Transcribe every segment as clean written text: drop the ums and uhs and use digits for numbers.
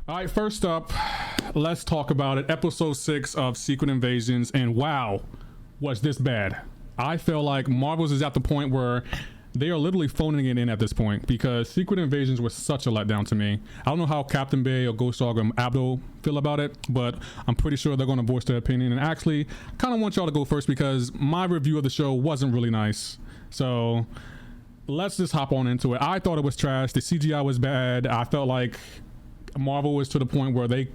All right, first up, let's talk about it. Episode 6 of Secret Invasions, and wow, was this bad. I feel like Marvel's is at the point where they are literally phoning it in at this point because Secret Invasions was such a letdown to me. I don't know how Captain Bay or Ghost Dog or Abdo feel about it, but I'm pretty sure they're going to voice their opinion. And actually, kind of want y'all to go first because my review of the show wasn't really nice. So let's just hop on into it. I thought it was trash. The CGI was bad. I felt like Marvel was to the point where they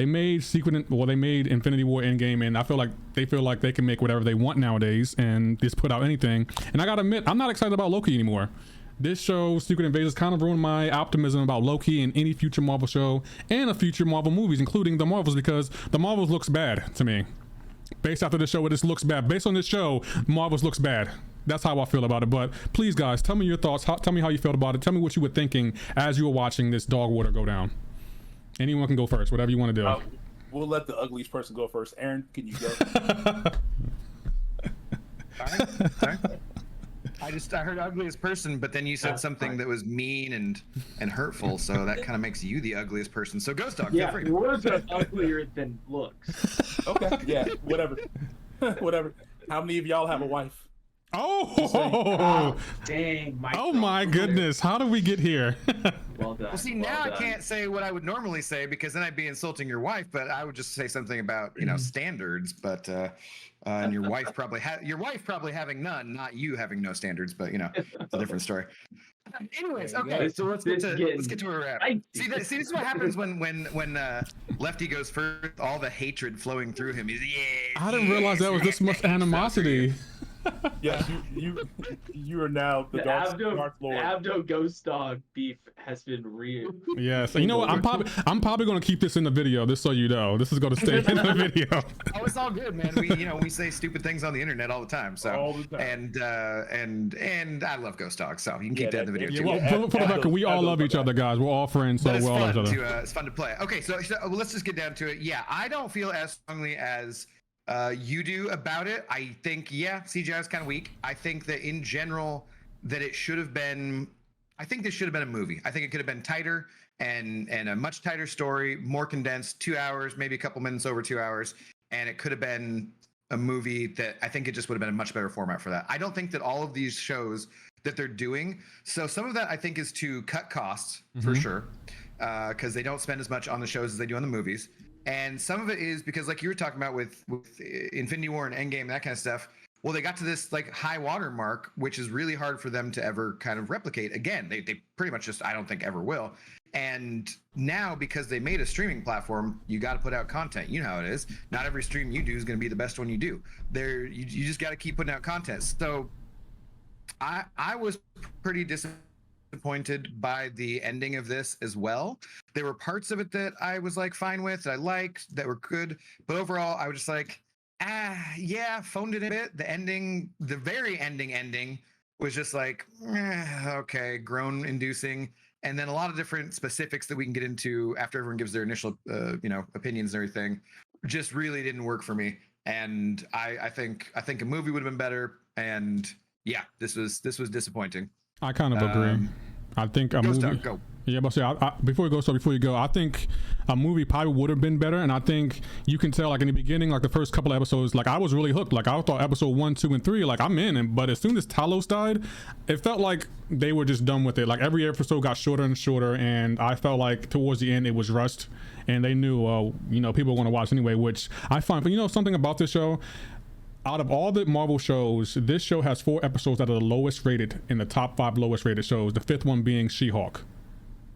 made they made Infinity War Endgame, and I feel like they can make whatever they want nowadays and just put out anything. And I gotta admit, I'm not excited about Loki anymore. This show, Secret Invasions, kind of ruined my optimism about Loki and any future Marvel show and a future Marvel movies, including the Marvels, because the Marvels looks bad to me. Based after the show, it just looks bad. Based on this show, Marvels looks bad. That's how I feel about it. But please, guys, tell me your thoughts. Tell me how you felt about it. Tell me what you were thinking as you were watching this dog water go down. Anyone can go first, whatever you want to do. We'll let the ugliest person go first. Aaron, can you go? Sorry. I heard ugliest person, but then you said something that was mean and hurtful, so that kind of makes you the ugliest person. So Ghost Dog, yeah, feel free. words are uglier than looks. Okay, yeah, whatever. Whatever. How many of y'all have a wife? Oh, dang! Oh my goodness! How did we get here? Well done. Well, see, well now done. I can't say what I would normally say because then I'd be insulting your wife. But I would just say something about standards. But and your wife probably having none, not you having no standards. But it's a different story. Anyways, okay, so let's get to a wrap. See, this is what happens when Lefty goes first. All the hatred flowing through him. He's I didn't realize that was this much animosity. Yes, you are now the Dark Lord. Abdo Ghost Dog beef has been real. Yes, you know what? I'm probably going to keep this in the video, just so you know. This is going to stay in the video. Oh, it's all good, man. We say stupid things on the internet all the time. So all the time. And I love Ghost Dog, so you can keep that in the video Yeah, too. well, for the record, we all love each other, guys. We're all friends, so But we all love each other. it's fun to play. Okay, so let's just get down to it. Yeah, I don't feel as strongly as you do about it. I think, CGI is kind of weak. I think that in general that it should have been. I think this should have been a movie. I think it could have been tighter and a much tighter story, more condensed, 2 hours, maybe a couple minutes over 2 hours, and it could have been a movie that I think it just would have been a much better format for that. I don't think that all of these shows that they're doing. So some of that I think is to cut costs for sure, because they don't spend as much on the shows as they do on the movies. And some of it is because, like you were talking about with Infinity War and Endgame, that kind of stuff. Well, they got to this like high water mark, which is really hard for them to ever kind of replicate again. They pretty much just, I don't think, ever will. And now, because they made a streaming platform, you got to put out content. You know how it is. Not every stream you do is going to be the best one you do. You just got to keep putting out content. So I was pretty disappointed by the ending of this as well. There were parts of it that I was like fine with, that I liked, that were good, but overall I was just like, phoned it a bit. The ending, the very ending was just like, okay, groan inducing. And then a lot of different specifics that we can get into after everyone gives their initial opinions and everything just really didn't work for me. And I think a movie would have been better. And yeah, this was disappointing. I kind of agree. I think a movie. Go. Yeah, but before you go, I think a movie probably would have been better. And I think you can tell, like in the beginning, like the first couple of episodes, like I was really hooked. Like I thought episode 1, 2, and 3, like I'm in. But as soon as Talos died, it felt like they were just done with it. Like every episode got shorter and shorter, and I felt like towards the end it was rushed, and they knew, people want to watch anyway, which I find. But something about this show. Out of all the Marvel shows, this show has 4 episodes that are the lowest rated in the top 5 lowest rated shows. The 5th one being She-Hulk.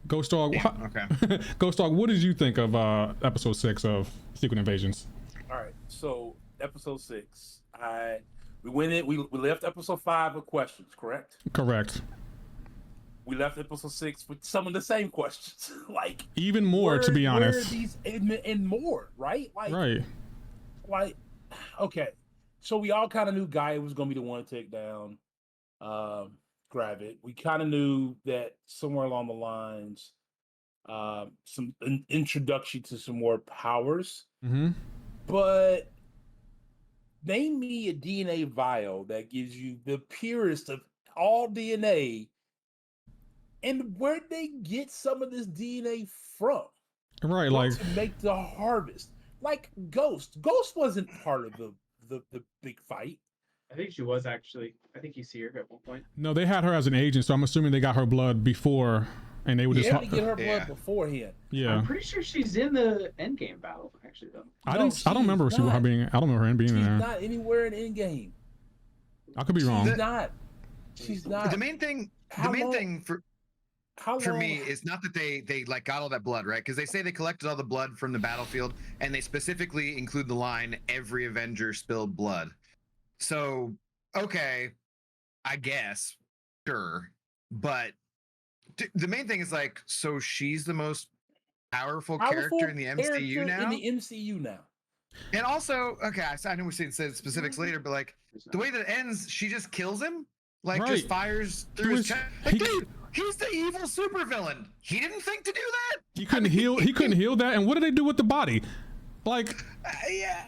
Ghost Dog, okay. Ghost Dog, what did you think of episode 6 of Secret Invasions? All right, so episode 6, we left episode 5 with questions, correct? Correct. We left episode 6 with some of the same questions, like even more, to be honest. These and more, right? Right. Like, okay. So we all kind of knew Gaia was going to be the one to take down Gravit. We kind of knew that somewhere along the lines, some introduction to some more powers. But name me a DNA vial that gives you the purest of all DNA, and where'd they get some of this DNA from? Right, want like to make the harvest. Like Ghost. Ghost wasn't part of the big fight. I think she was actually. I think you see her at one point. no, they had her as an agent, so I'm assuming they got her blood before, and they would They just had to get her blood Yeah. beforehand. yeah. I'm pretty sure she's in the Endgame battle, actually, though. I No, didn't. I don't she's remember her not. being. I don't remember her being She's in there. not anywhere in Endgame. I could be wrong. She's not. She's not. The main thing, How long- for How for long? me is not that they like got all that blood, right? Because they say they collected all the blood from the battlefield, and they specifically include the line "Every Avenger spilled blood." So okay, I guess, sure, but the main thing is like, so she's the most powerful character in the MCU now, In the MCU now. and also okay, I know we said specifics later, but like the way that it ends, she just kills him, like Right. just fires He through his was- chest. he- Like, dude, he's the evil supervillain. He didn't think to do that. He couldn't heal. He couldn't heal that. And what did they do with the body? Like, Yeah,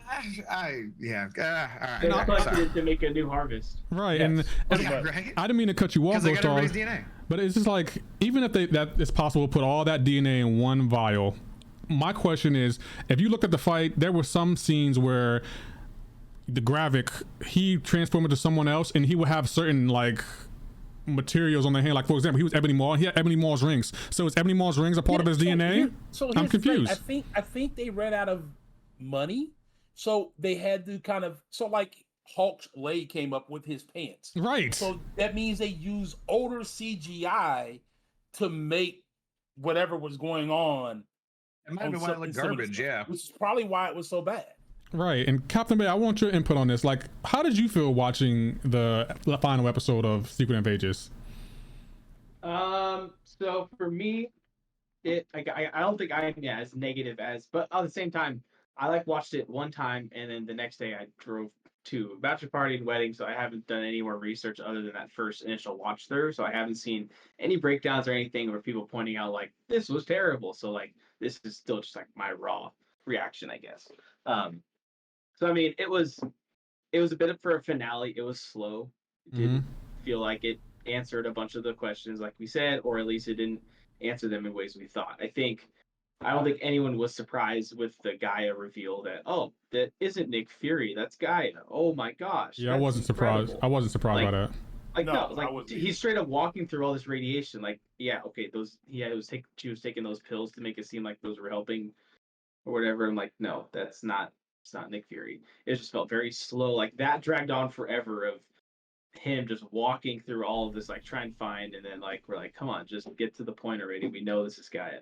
yeah. All right. They I- collected Sorry. it to make a new harvest. right? Yes. And Pretty Yeah, much. right. I didn't mean to cut you off, Because they Ghost got Dog, everybody's DNA. but it's just like, even if that it's possible to put all that DNA in one vial. My question is, if you look at the fight, there were some scenes where the Gravik, he transformed into someone else, and he would have certain like materials on the hand. Like, for example, he was Ebony Maw. He had Ebony Maw's rings. So is Ebony Maw's rings a part of his DNA? I'm Here's the thing. confused. I think they ran out of money, so they had to kind of like Hulk's blade came up with his pants. Right. So that means they use older CGI to make whatever was going on. It might have been why it looked in some of the garbage. stuff, Yeah. which is probably why it was so bad. Right. And Captain Bay, I want your input on this. Like, how did you feel watching the final episode of Secret Invasions? So for me, I don't think I am as negative as, but at the same time, I watched it one time and then the next day I drove to a bachelor party and wedding, so I haven't done any more research other than that first initial watch through. So I haven't seen any breakdowns or anything where people pointing out like this was terrible. So like this is still just like my raw reaction, I guess. So I mean, it was a bit of for a finale. It was slow. It didn't feel like it answered a bunch of the questions like we said, or at least it didn't answer them in ways we thought. I don't think anyone was surprised with the Gaia reveal that, oh, that isn't Nick Fury, that's Gaia. Oh my gosh. Yeah, I that's wasn't surprised. incredible. I wasn't surprised by that. Like No, no, I like wasn't he's straight up walking through all this radiation. Like, yeah, okay, she was taking those pills to make it seem like those were helping or whatever. I'm like, no, it's not Nick Fury. It just felt very slow. Like that dragged on forever of him just walking through all of this, like trying to find, and then like we're like, come on, just get to the point already. We know this is Gaia.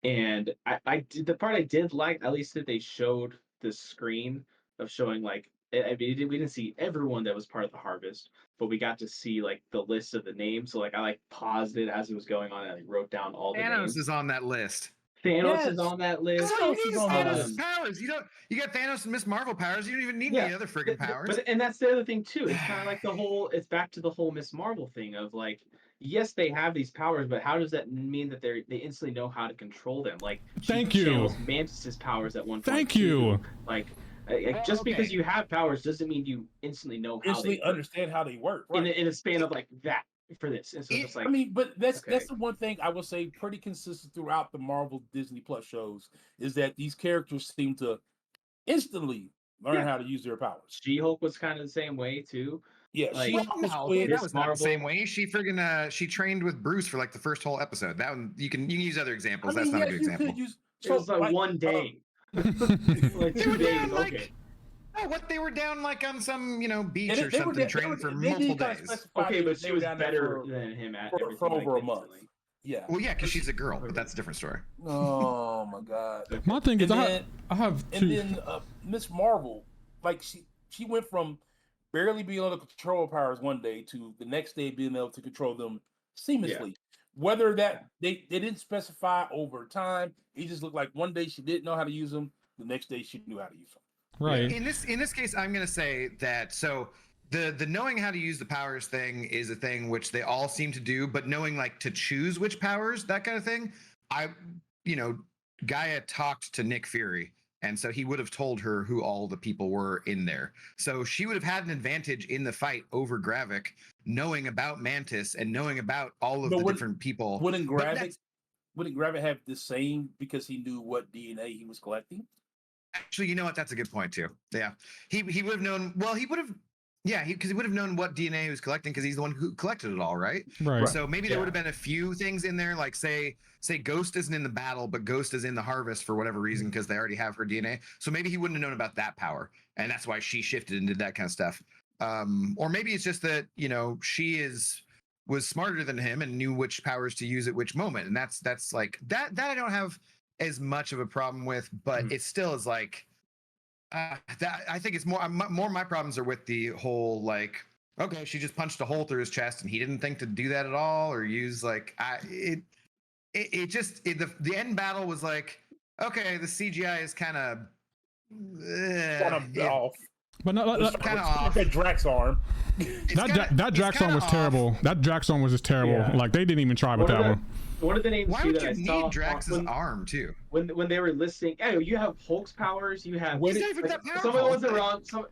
And I did the part I did like, at least that they showed the screen of showing like I mean, we didn't see everyone that was part of the harvest, but we got to see like the list of the names. So like I paused it as it was going on and I wrote down all the Thanos names. is on that list. Thanos Yes. is on that list. That's all you Thanos need is is on that Thanos' list. powers. You got Thanos and Miss Marvel powers. You don't even need Yeah. any other freaking powers. But and that's the other thing too. It's kind of like it's back to the whole Miss Marvel thing of like, yes, they have these powers, but how does that mean that they instantly know how to control them? Like, she Thank you. channels Mantis's powers at one point. Thank too. you. Like, Well, just because okay. you have powers doesn't mean you instantly know how Instantly they work understand how they work. Right? in a span of like that for this. And so it's like, I mean, but that's okay. the one thing I will say pretty consistent throughout the Marvel Disney Plus shows is that these characters seem to instantly learn Yeah. how to use their powers. She-Hulk was kind of the same way too. Yeah, Like- She-Hulk was Wow, quick. that was not the Marvel- same way. She friggin' she trained with Bruce for like the first whole episode. That one you can use other I examples. mean, That's not a yes, good you example. could use. It was like one day, like They 2 were days. down, like, Okay. Oh, what they were down like on some beach They- or they were something, there- training they for were- they multiple did kinda days. specify Okay, that but they she were was down there better for- than him at for everything like, over a month. instantly. Yeah. Well, yeah, because she's a girl, but that's a different story. Oh my god. My thing is, And I then- have And two. then Miss Marvel, like she went from barely being able to control her powers one day to the next day being able to control them seamlessly. Whether that they didn't specify over time, it just looked like one day she didn't know how to use them, the next day she knew how to use them. Right. In this case, I'm gonna say that so the knowing how to use the powers thing is a thing which they all seem to do, but knowing like to choose which powers, that kind of thing, Gaia talked to Nick Fury, and so he would have told her who all the people were in there. So she would have had an advantage in the fight over Gravik, knowing about Mantis and knowing about all of But the when- different people. Wouldn't But Gravik that's- wouldn't Gravit have the same because he knew what DNA he was collecting? Actually, you know what? That's a good point too. Yeah, he would have known. Well, he would have. Yeah, because he would have known what DNA he was collecting because he's the one who collected it all, right? Right. So maybe there would have been a few things in there, like say Ghost isn't in the battle, but Ghost is in the harvest for whatever reason because they already have her DNA. So maybe he wouldn't have known about that power, and that's why she shifted and did that kind of stuff. Or maybe it's just that she was smarter than him and knew which powers to use at which moment, and that's like that I don't have as much of a problem with, but it still is like. That I think it's more my problems are with the whole like, okay, she just punched a hole through his chest and he didn't think to do that at all or use like the end battle was like, okay, the CGI is kind of off. But no, It's kind of like off. that Drax arm. that Drax arm was terrible. That Drax arm was just terrible. Yeah. Like they didn't even try with that one. One of the names Why too would that you I saw need Drax's arm too? when they were listing, oh, you have Hulk's powers, you have Where He's did- not even that some of the powerful. ones that were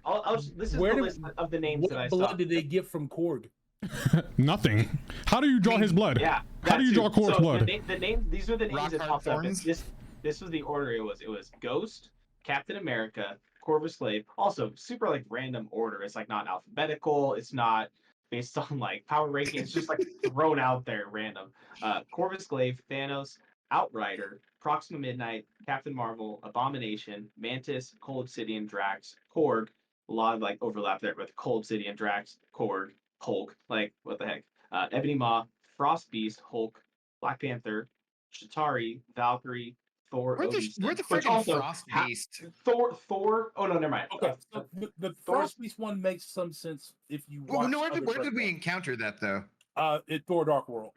on. This is Where the did- list of the names that I What saw. blood did they get from Korg? Nothing. How do you draw his blood? Yeah. How do you draw Korg's so blood? The name, these are the names that Rockhard popped up. Thorns? This was the order it was. It was Ghost, Captain America, Corvus Glaive. Also, super like random order. It's like not alphabetical. It's not based on like power ranking. It's just like thrown out there random. Corvus Glaive, Thanos, Outrider, Proxima Midnight, Captain Marvel, Abomination, Mantis, Cold Obsidian, Drax, Korg. A lot of like overlap there with Cold Obsidian, Drax, Korg, Hulk. Like what the heck? Ebony Maw, Frost Beast, Hulk, Black Panther, Chitauri, Valkyrie, Thor. Where'd the Odinson, where'd the which freaking also Frost ha- Beast? Thor. Oh no, never mind. Okay, so the Frost Beast one makes some sense if you Well, watch. no, where other did we breakdowns. encounter that though? At Thor: Dark World.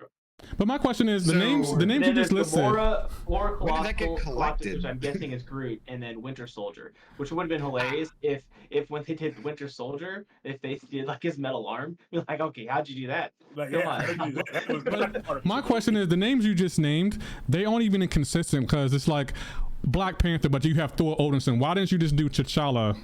But my question is the So- names And you then just there's listed. Gamora, Flora When did that get Colossal, collected? which I'm guessing is Groot, and then Winter Soldier, which would have been hilarious if when they did Winter Soldier, if they did like his metal arm, you're like, okay, how'd you do that? Like, Come yeah, on. that was part of My it. question is the names you just named, they aren't even inconsistent because it's like Black Panther, but you have Thor Odinson. Why didn't you just do T'Challa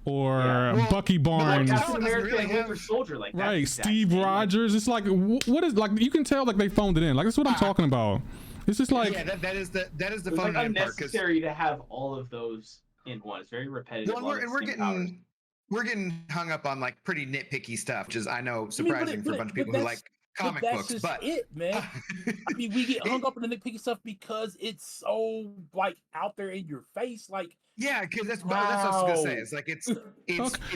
or Yeah. Well, Bucky Barnes? T'Challa Captain doesn't America really and have- Winter Soldier, like that's Right, the exact Steve same, like- Rogers. It's like what is like you can tell like they phoned it in. Like that's what I'm talking about. It's just like Yeah, that is the It's phone like in part because unnecessary to have all of those in one. It's very repetitive. well, a lot of we're the same powers. getting hung up on like pretty nitpicky stuff, which is I know I mean, surprising for a bunch of people who like comic that's books, just but it, man. I mean, we get hung up on the nitpicky stuff because it's so like out there in your face. Like, yeah, because that's what I was gonna say. Wow. It's like it's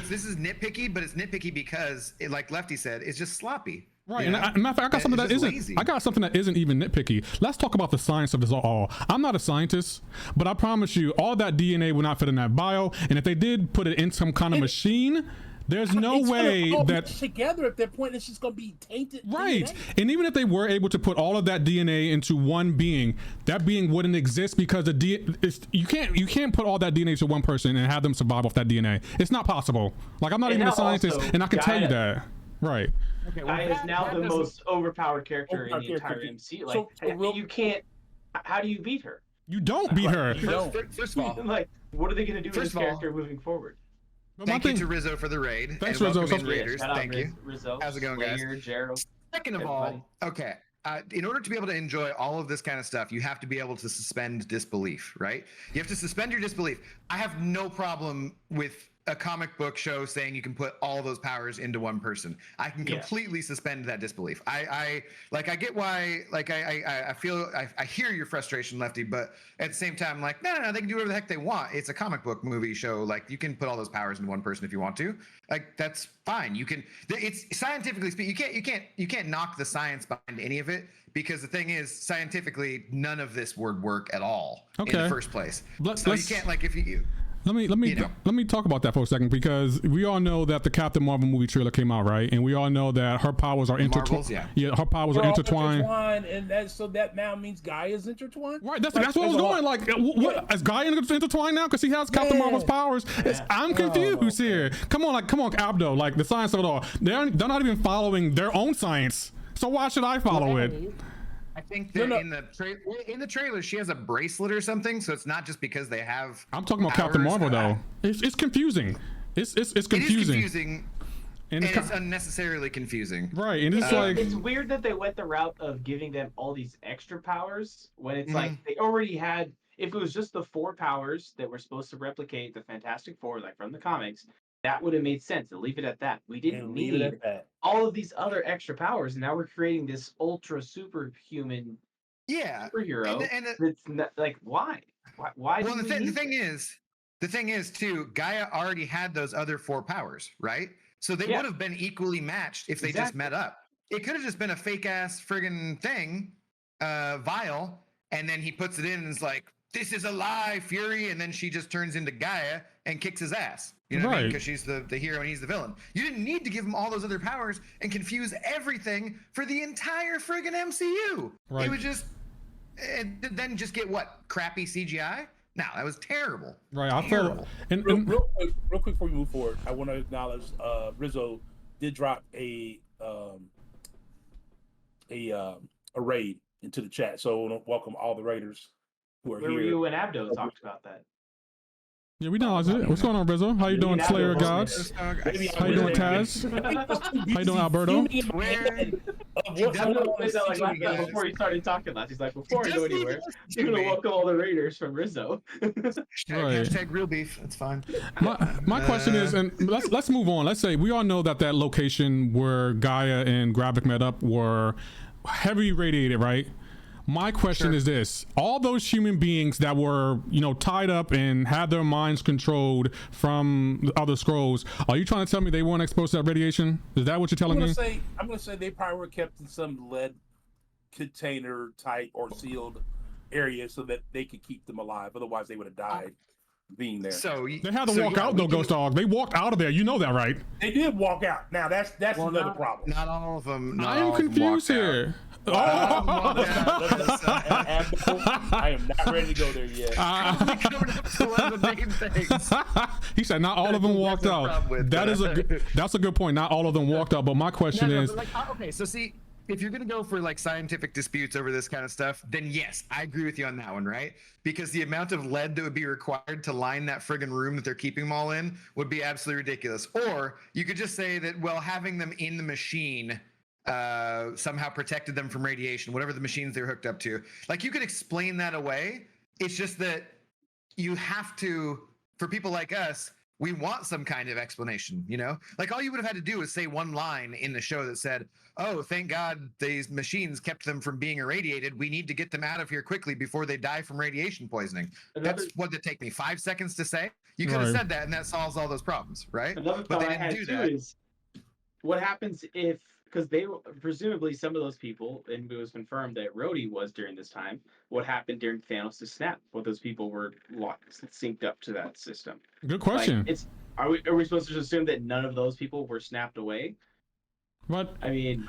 this is nitpicky, but it's nitpicky because it, like Lefty said, it's just sloppy. right. you And know? matter of fact, I got something It's that just isn't. lazy. I got something that isn't even nitpicky. Let's talk about the science of this all. I'm not a scientist, but I promise you, all that DNA will not fit in that bio. And if they did put it in some kind of machine, there's no it's gonna way all that. mix together at that point, it's just gonna be tainted. Right. DNA. And even if they were able to put all of that DNA into one being, that being wouldn't exist because you can't put all that DNA to one person and have them survive off that DNA. It's not possible. Like I'm not And even a now scientist also, and I can tell you Gaia- that. Right. Okay, Gaia is now the doesn't- most overpowered character in Overpowered the entire character. MC. So- Like, so real- you can't. How do you beat her? You don't beat her. You don't. First of all, Like, what are they going to do with First this of all, character moving forward? But my thank you thing- to Rizzo for the raid. Thanks, and Rizzo. welcome in So- Raiders. shout out Thank you. Rizzo. How's it going, guys? Slayer, Gerald. Second of everybody. all, okay. In order to be able to enjoy all of this kind of stuff, you have to be able to suspend disbelief, right? You have to suspend your disbelief. I have no problem with a comic book show saying you can put all those powers into one person. I can Yeah. completely suspend that disbelief. I get why, like, I feel, I hear your frustration, Lefty, but at the same time, like, no, they can do whatever the heck they want. It's a comic book movie show. Like, you can put all those powers into one person if you want to. Like, that's fine. You can, it's scientifically speaking, you can't knock the science behind any of it because the thing is, scientifically, none of this would work at all in Okay. the first place. Let's- So you let's- can't, like, if you, Let me You know. let me talk about that for a second because we all know that the Captain Marvel movie trailer came out, right? And we all know that her powers are intertwined. Marvels, yeah. Yeah, her powers They're are all intertwined. and that now means Gaia's intertwined. Right, that's Like, what I was there's a going. lot- Like, what is Guy intertwined now? Because he has Captain Yeah. Marvel's powers. I'm confused here. Come on, Abdo. Like the science of it all. They're not even following their own science. So why should I follow it? I think that No. in the trailer she has a bracelet or something, so it's not just because they have. I'm talking about Captain powers. Marvel though. It's confusing. It's It is confusing. confusing. and it's unnecessarily confusing. Right, and it's It's weird that they went the route of giving them all these extra powers when it's like they already had. If it was just the 4 powers that were supposed to replicate the Fantastic Four, like from the comics, that would have made sense. To leave it at that. We didn't need all of these other extra powers, and now we're creating this ultra superhuman superhero. And it's not, like, why? Why? Well, the thing is too, Gaia already had those other 4 powers, right? So they would have been equally matched if they just met up. It could have just been a fake ass friggin' thing, vial, and then he puts it in and is like, "This is a lie, Fury," and then she just turns into Gaia and kicks his ass. You know what I mean? Because she's the hero and he's the villain. You didn't need to give him all those other powers and confuse everything for the entire friggin' MCU. Right. It was just, and then just get what? Crappy CGI? No, that was terrible. Right. I felt. Real quick before we move forward, I want to acknowledge Rizzo did drop a raid into the chat. So I want to welcome all the raiders who are here. You and Abdo talked about that. Yeah, we know. What's going on, Rizzo? How you doing, Slayer of Gods? How you doing, Taz? How you doing, Alberto? Before he started talking last, he's like, before I go anywhere, you're gonna welcome all the raiders from Rizzo. Hashtag real beef. That's fine. My question is, and let's move on. Let's say we all know that location where Gaia and Gravik met up were heavily radiated, right? My question is this: all those human beings that were, tied up and had their minds controlled from the other scrolls, are you trying to tell me they weren't exposed to that radiation? Is that what you're telling me? I'm going to say they probably were kept in some lead container type or sealed area so that they could keep them alive. Otherwise, they would have died being there. So they had to walk out, though, Ghost Dog. They walked out of there. You know that, right? They did walk out. Now that's another problem. Not all of them. I am confused here. I am not ready to go there yet. He said not all of them walked out. That's a good point. Not all of them walked out. But my question is, okay, so see, if you're gonna go for like scientific disputes over this kind of stuff, then yes, I agree with you on that one, right? Because the amount of lead that would be required to line that friggin' room that they're keeping them all in would be absolutely ridiculous. Or you could just say that, well, having them in the machine somehow protected them from radiation, whatever the machines they're hooked up to. Like, you could explain that away. It's just that you have to, for people like us, we want some kind of explanation, Like, all you would have had to do is say one line in the show that said, "Oh, thank God these machines kept them from being irradiated. We need to get them out of here quickly before they die from radiation poisoning." That's what did it take me 5 seconds to say? You could have said that, and that solves all those problems, right? But they didn't do that. Is what happens if, because they presumably some of those people, and it was confirmed that Rhodey was during this time. What happened during Thanos' snap? What those people were synced up to that system? Good question. Like, are we supposed to assume that none of those people were snapped away? But I mean,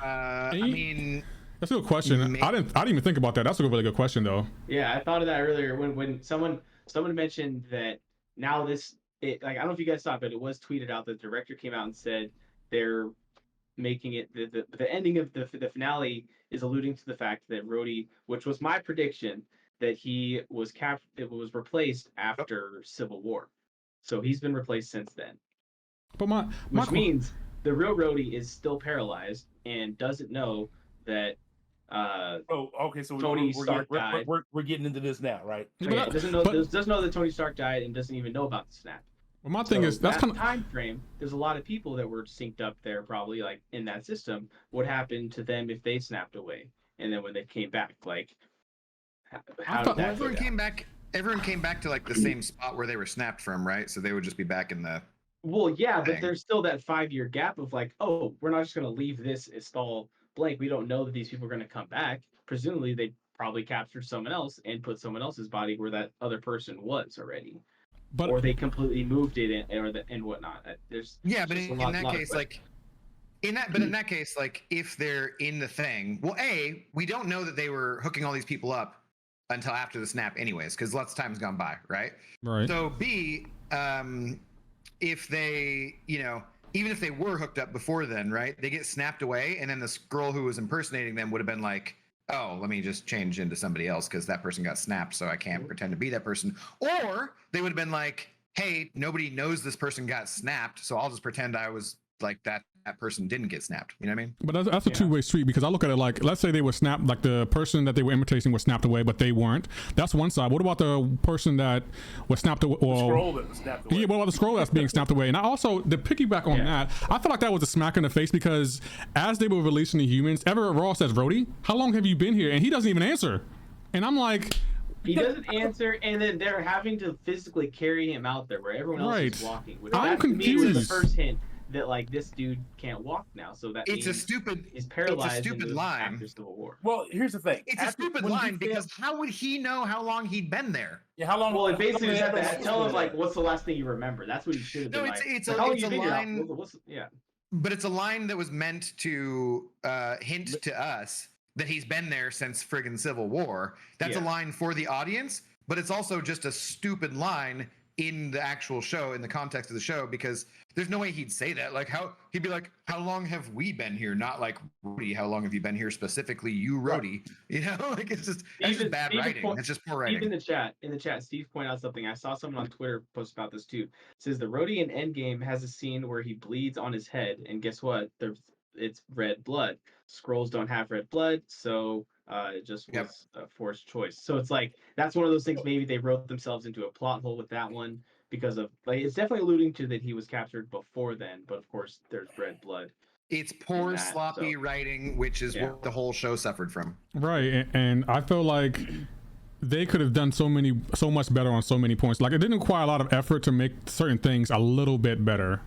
that's a good question. I didn't even think about that. That's a really good question, though. Yeah, I thought of that earlier when someone mentioned that now I don't know if you guys saw it, but it was tweeted out that the director came out and said they're making it the ending of the finale is alluding to the fact that Rhodey, which was my prediction, that he was replaced after Civil War, so he's been replaced since then. But which means the real Rhodey is still paralyzed and doesn't know that. So Tony Stark died. We're getting into this now, right? Yeah, doesn't know that Tony Stark died and doesn't even know about the snap. Well, my thing is that's kind of time frame. There's a lot of people that were synced up there, probably like in that system. What happened to them if they snapped away, and then when they came back, like how did that everyone came back? Everyone came back to like the same spot where they were snapped from, right? So they would just be back in the. Well, yeah, but there's still that 5-year gap of like, oh, we're not just gonna leave this install blank. We don't know that these people are gonna come back. Presumably, they probably captured someone else and put someone else's body where that other person was already. Or they completely moved it and whatnot. There's but in that case, like if they're in the thing, well, A, we don't know that they were hooking all these people up until after the snap, anyways, because lots of time's gone by, right? Right. So B, if they, even if they were hooked up before then, right, they get snapped away, and then this girl who was impersonating them would have been like, oh, let me just change into somebody else because that person got snapped, so I can't pretend to be that person. Or they would have been like, hey, nobody knows this person got snapped, so I'll just pretend I was like that that person didn't get snapped. You know what I mean? But that's a Yeah. two-way street, because I look at it like, let's say they were snapped, like the person that they were imitating was snapped away, but they weren't. That's one side. What about the person that was snapped away? Scroll that was snapped away. Yeah, what about the scroll that's being snapped away? And I also, the piggyback on Yeah. that, I feel like that was a smack in the face, because as they were releasing the humans, Everett Ross says, Rhodey, how long have you been here? And he doesn't even answer. And I'm like, He doesn't answer, and then they're having to physically carry him out there where everyone else is Right. walking. Which I'm that, to me, was the confused. first hint that like this dude can't walk now. So that It's a means stupid. he's paralyzed. and stupid was line. after Civil War. Well, here's the thing. It's a After- stupid when he line because failed- how would he know how long he'd been there? yeah, how long? Well, it how basically long just have had to tell him like, what's the last thing you remember? That's what he should have No, been it's- like. it's Like, a- how long it's you a been here? line- Yeah. But it's a line that was meant to hint to us that he's been there since friggin' Civil War. That's a Yeah. line for the audience, but it's also just a stupid line in the actual show, in the context of the show, because there's no way he'd say that. Like, how he'd be like, "How long have we been here?" Not like, "Rhodey, how long have you been here specifically?" You, Rhodey. You know, like it's just that's just bad writing. That's just poor Steve writing. in the chat, Steve pointed out something. I saw someone on Twitter post about this too. It says the Rhodey in Endgame has a scene where he bleeds on his head, and guess what? It's red blood. Scrolls don't have red blood, so it just was Yep. a forced choice. So it's like that's one of those things. Maybe they wrote themselves into a plot hole with that one because of like it's definitely alluding to that he was captured before then, but of course there's red blood. It's poor, that, sloppy so- writing, which is Yeah. what the whole show suffered from. right. And I feel like they could have done so much better on so many points. Like, it didn't require a lot of effort to make certain things a little bit better.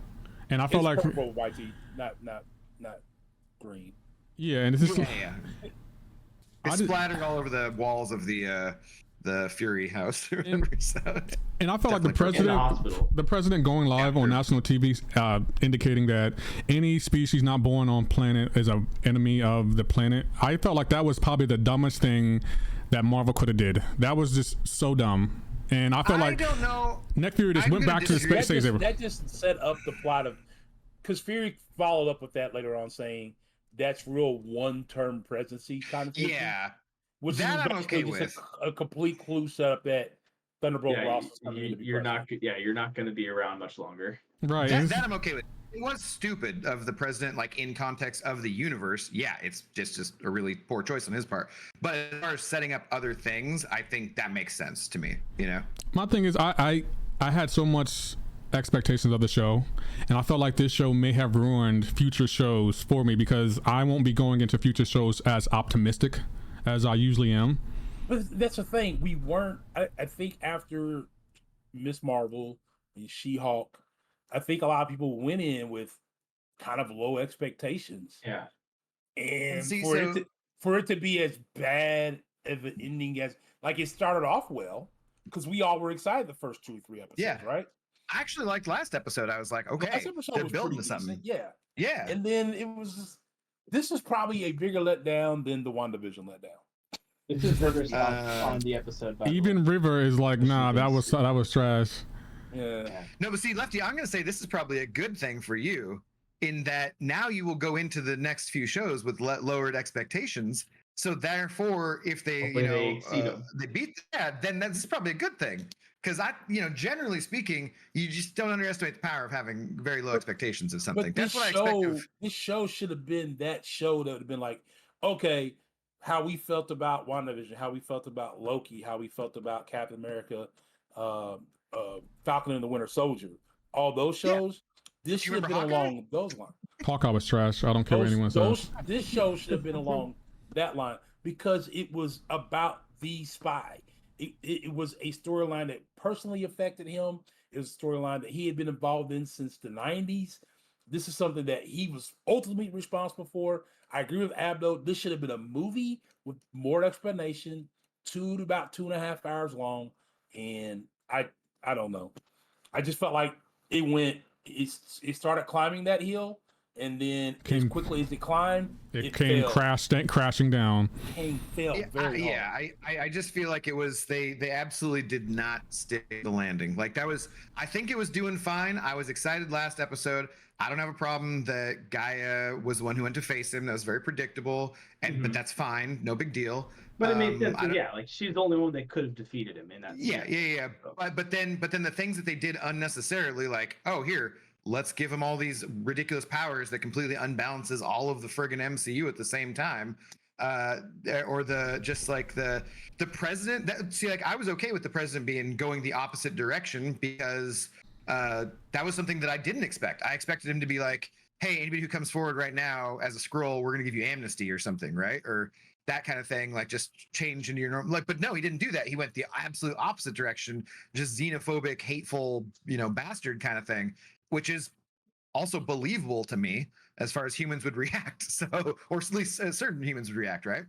And I feel It's like, purple, YT, not green. yeah, and this is, Yeah. I It's did- splattered all over the walls of the Fury house or whatever. So and I felt like Definitely the In the president, hospital. the president going live on national TV, indicating that any species not born on planet is an enemy of the planet. I felt like that was probably the dumbest thing that Marvel could have did. That was just so dumb. And I felt I like don't know. Nick Fury just I'm went gonna back to the disagree. space saver. That just set up the plot of, because Fury followed up with that later on, saying that's real one-term presidency kind of thing. Yeah. Which That is I'm basically okay just a complete clue set up that Thunderbolt Yeah, Ross is coming in to be you're president. not. Yeah, you're not going to be around much longer. Right. and That I'm okay with. It was stupid of the president, like in context of the universe. Yeah, it's just a really poor choice on his part. But as far as setting up other things, I think that makes sense to me. You know, my thing is, I had so much expectations of the show, and I felt like this show may have ruined future shows for me, because I won't be going into future shows as optimistic as I usually am. But that's the thing. We weren't. I think after Miss Marvel and She-Hulk, I think a lot of people went in with kind of low expectations, Yeah. and See, for it to be as bad of an ending as, like, it started off well because we all were excited the first 2 or 3 episodes, Yeah. right? I actually liked last episode. I was like, okay, Last episode they're was building pretty to something. decent, yeah. Yeah. And then it was just, this is probably a bigger letdown than the WandaVision letdown. This is River's Uh, on the episode. By the way. Even River is like, nah, that was trash. Yeah. No, but see, Lefty, I'm going to say this is probably a good thing for you in that now you will go into the next few shows with lowered expectations. So therefore, if they, Hopefully they exceed them. they beat that, then that's probably a good thing. Because generally speaking, you just don't underestimate the power of having very low expectations of something. But That's what I expect of. this show should have been that show that would have been like, okay, how we felt about WandaVision, how we felt about Loki, how we felt about Captain America, Falcon and the Winter Soldier, all those Yeah. shows. This You should have been remember Hawkeye? along those lines. Hawkeye was trash. I don't care what anyone says. This show should have been along that line because it was about the spy. It was a storyline that personally affected him. It was a storyline that he had been involved in since the 90s. This is something that he was ultimately responsible for. I agree with Abdo. This should have been a movie with more explanation, about 2.5 hours long. And I don't know. I just felt like it started climbing that hill, and then as Came- quickly as it climbed, It came fell. crashing down. Fell very hard. I just feel like it was they absolutely did not stick the landing. Like I think it was doing fine. I was excited last episode. I don't have a problem that Gaia was the one who went to face him. That was very predictable, but that's fine, no big deal. But it made sense. I don't- Yeah, like she's the only one that could have defeated him in that. Yeah. But then the things that they did unnecessarily, like, oh, here, let's give him all these ridiculous powers that completely unbalances all of the friggin' MCU at the same time. Or the president. Like I was okay with the president going the opposite direction because that was something that I didn't expect. I expected him to be like, hey, anybody who comes forward right now as a Skrull, we're going to give you amnesty or something, right? Or that kind of thing, like just change into your norm. Like, but no, he didn't do that. He went the absolute opposite direction, just xenophobic, hateful, bastard kind of thing, which is also believable to me as far as humans would react. So, or at least certain humans would react, right?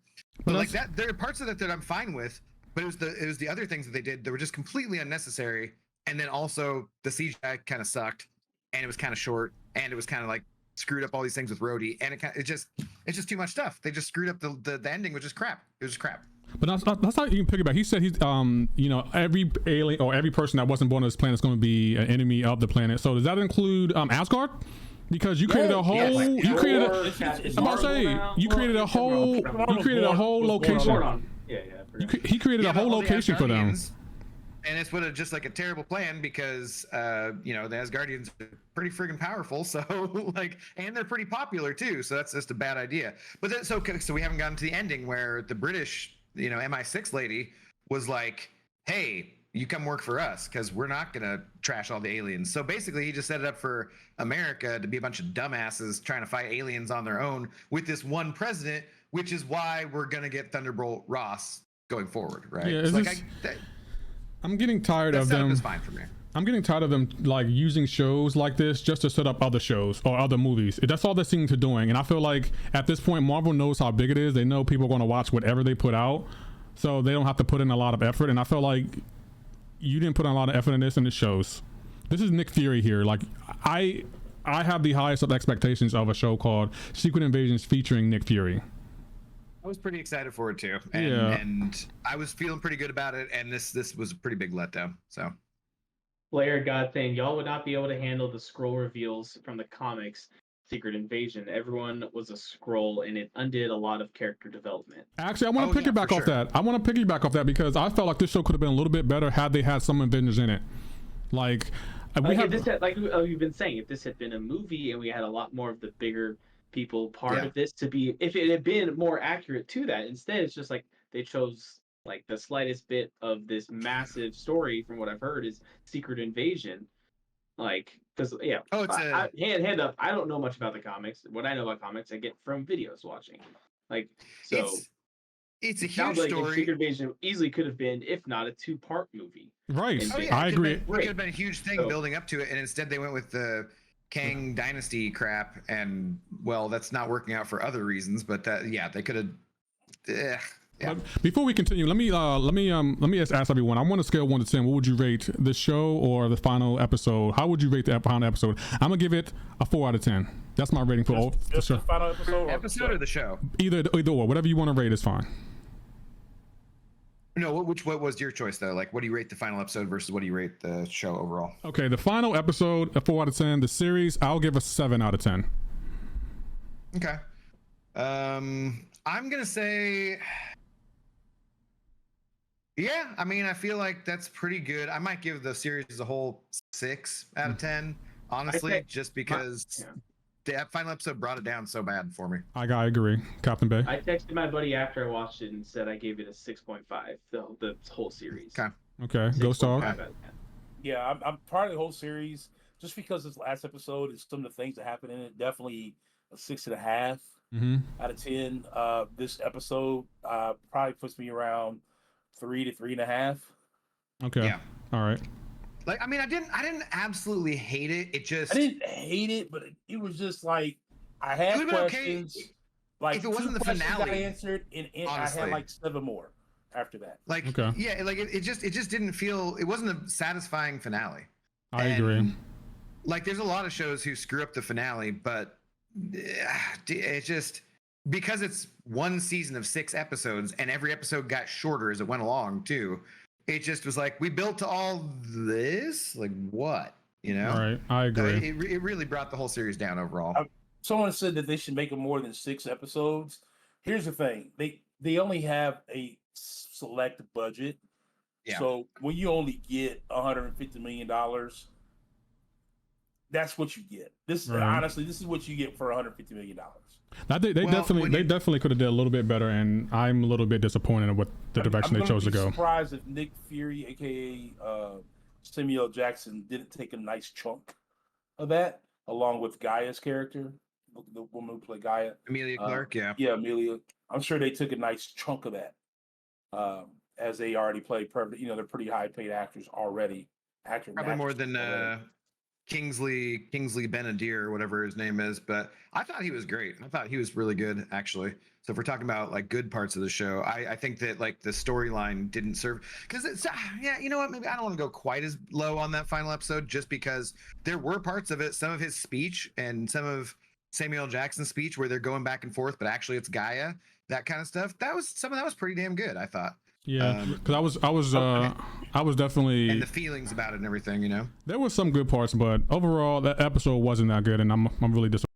But like that, there are parts of that I'm fine with. But it was the other things that they did that were just completely unnecessary. And then also the CGI kind of sucked, and it was kind of short, and it was kind of like screwed up all these things with Rhodey, and it's just too much stuff. They just screwed up the ending, which is crap. It was just crap. But that's how you can pick it back. He said he's every alien or every person that wasn't born on this planet is going to be an enemy of the planet. So does that include Asgard? Because you created a whole, you created a whole location. He created a whole location for them. And it's just like a terrible plan because the Asgardians are pretty friggin' powerful, so like, and they're pretty popular too, so that's just a bad idea. But then, so we haven't gotten to the ending where the British, MI6 lady was like, hey, you come work for us because we're not gonna trash all the aliens. So basically, he just set it up for America to be a bunch of dumbasses trying to fight aliens on their own with this one president, which is why we're gonna get Thunderbolt Ross going forward, right? Yeah, I'm getting tired of them. Fine for me. I'm getting tired of them like using shows like this just to set up other shows or other movies. That's all they seem to doing, and I feel like at this point, Marvel knows how big it is. They know people are going to watch whatever they put out, so they don't have to put in a lot of effort. And I feel like you didn't put in a lot of effort in this, and it shows. This is Nick Fury here. Like I have the highest of expectations of a show called Secret Invasions featuring Nick Fury. I was pretty excited for it too, and I was feeling pretty good about it. And this was a pretty big letdown. So, Blair God thing, y'all would not be able to handle the Skrull reveals from the comics. Secret Invasion. Everyone was a Skrull, and it undid a lot of character development. Actually, I want to piggyback off that. I want to piggyback off that because I felt like this show could have been a little bit better had they had some Avengers in it. Like you've been saying, if this had been a movie and we had a lot more of the bigger people part of this to be, if it had been more accurate to that. Instead, it's just like they chose like the slightest bit of this massive story. From what I've heard, is Secret Invasion. Like, because hand up, I don't know much about the comics. What I know about comics, I get from videos watching. Like, so it's a huge story. Secret Invasion easily could have been, if not a 2-part movie. Right. I agree. It could have been a huge thing building up to it, and instead they went with the Kang Dynasty crap, and well, that's not working out for other reasons. But they could have. Yeah. Before we continue, let me just ask everyone. I'm on a scale of 1 to 10. What would you rate the show or the final episode? How would you rate the final episode? I'm gonna give it a 4 out of 10. That's my rating for the show. The final episode or the show? Either or, whatever you want to rate is fine. No, what was your choice though? Like, what do you rate the final episode versus what do you rate the show overall? Okay, the final episode, a 4 out of 10. The series, I'll give a 7 out of 10. Okay. I'm gonna say, yeah. I mean, I feel like that's pretty good. I might give the series as a whole 6 out of 10, honestly, just because that final episode brought it down so bad for me. I agree, Captain Bay. I texted my buddy after I watched it and said I gave it a 6.5. The whole series. Okay. Ghost Dog. Yeah, I'm part of the whole series just because this last episode is some of the things that happened in it. Definitely a 6.5 out of 10. This episode probably puts me around 3 to 3.5. Okay. Yeah. All right. Like, I mean, I didn't absolutely hate it. I didn't hate it, but it was just like I had questions. Okay. Like, if it wasn't the finale, I answered, and I had like 7 more after that. Like, it just didn't feel. It wasn't a satisfying finale. I agree. Like, there's a lot of shows who screw up the finale, but it just, because it's one season of 6 episodes, and every episode got shorter as it went along too. It just was like, we built to all this? Like, what? You know? All right, I agree. It really brought the whole series down overall. Someone said that they should make it more than 6 episodes. Here's the thing. They only have a select budget. Yeah. So when you only get $150 million, that's what you get. This Right. honestly, this is what you get for $150 million. I think they Well, definitely when they you- definitely could have did a little bit better, and I'm a little bit disappointed with the direction I'm they gonna chose to be go. Surprised if Nick Fury, aka Samuel Jackson, didn't take a nice chunk of that, along with Gaia's character, the woman who played Gaia. Amelia Clark, yeah. Yeah, Amelia. I'm sure they took a nice chunk of that, as they already played. They're pretty high paid actors already. Probably more than already. Kingsley Benadir or whatever his name is, but I thought he was great. I thought he was really good actually. So if we're talking about like good parts of the show, I think that like the storyline didn't serve because it's yeah, you know what? Maybe I don't want to go quite as low on that final episode just because there were parts of it, some of his speech and some of Samuel Jackson's speech where they're going back and forth, but actually it's Gaia, that kind of stuff. Some of that was pretty damn good, I thought. Yeah, because I was definitely And the feelings about it and everything, you know. there was some good parts, but overall that episode wasn't that good, and I'm really disappointed.